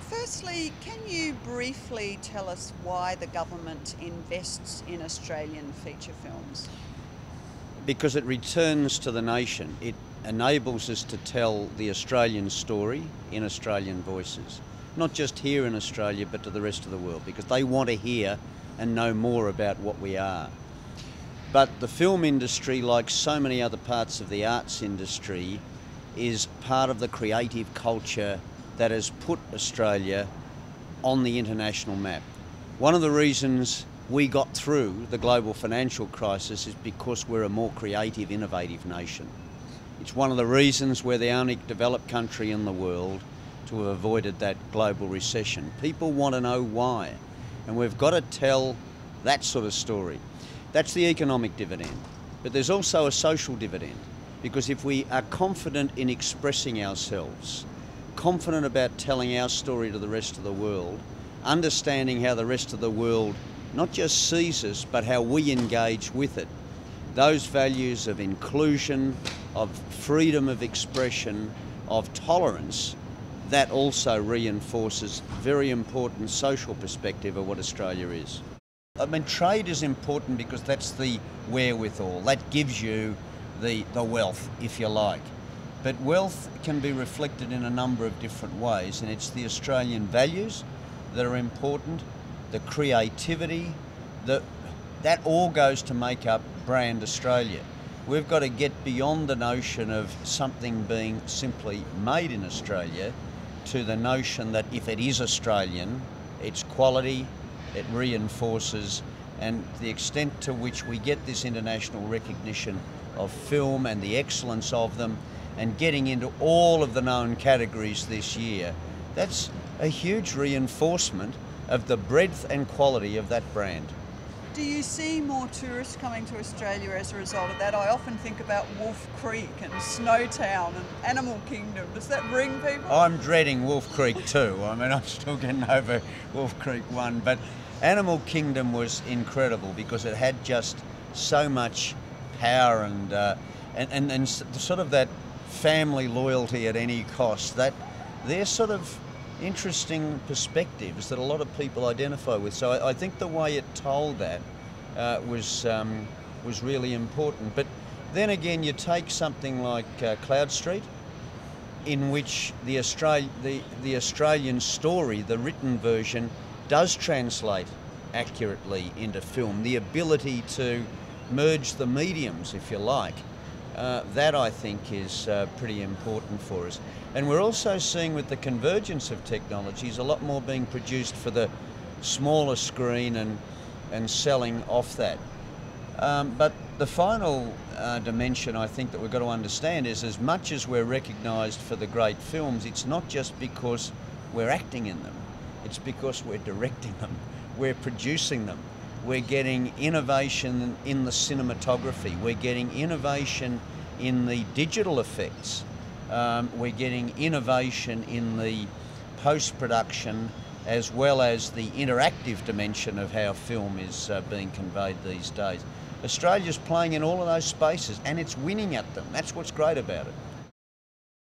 Firstly, can you briefly tell us why the government invests in Australian feature films? Because it returns to the nation. It enables us to tell the Australian story in Australian voices, not just here in Australia but to the rest of the world, because they want to hear and know more about what we are. But the film industry, like so many other parts of the arts industry, is part of the creative culture that has put Australia on the international map. One of the reasons we got through the global financial crisis is because we're a more creative, innovative nation. It's one of the reasons we're the only developed country in the world to have avoided that global recession. People want to know why, and we've got to tell that sort of story. That's the economic dividend. But there's also a social dividend, because if we are confident in expressing ourselves, confident about telling our story to the rest of the world, understanding how the rest of the world not just sees us, but how we engage with it, those values of inclusion, of freedom of expression, of tolerance, that also reinforces very important social perspective of what Australia is. I mean, trade is important because that's the wherewithal. That gives you the wealth, if you like. But wealth can be reflected in a number of different ways, and it's the Australian values that are important, the creativity, that all goes to make up brand Australia. We've got to get beyond the notion of something being simply made in Australia to the notion that if it is Australian, it's quality, it reinforces, and the extent to which we get this international recognition of film and the excellence of them, and getting into all of the known categories this year, that's a huge reinforcement of the breadth and quality of that brand. Do you see more tourists coming to Australia as a result of that? I often think about Wolf Creek and Snowtown and Animal Kingdom. Does that ring people? I'm dreading Wolf Creek too. I mean, I'm still getting over Wolf Creek 1, but Animal Kingdom was incredible because it had just so much power and sort of that family loyalty at any cost. That they're sort of interesting perspectives that a lot of people identify with. So I think the way it told that was really important. But then again, you take something like Cloud Street, in which the Australian story, the written version, does translate accurately into film. The ability to merge the mediums, if you like, that I think is pretty important for us. And we're also seeing with the convergence of technologies a lot more being produced for the smaller screen and selling off that. But the final dimension I think that we've got to understand is, as much as we're recognised for the great films, it's not just because we're acting in them, it's because we're directing them, we're producing them. We're getting innovation in the cinematography. We're getting innovation in the digital effects. We're getting innovation in the post-production, as well as the interactive dimension of how film is being conveyed these days. Australia's playing in all of those spaces, and it's winning at them. That's what's great about it.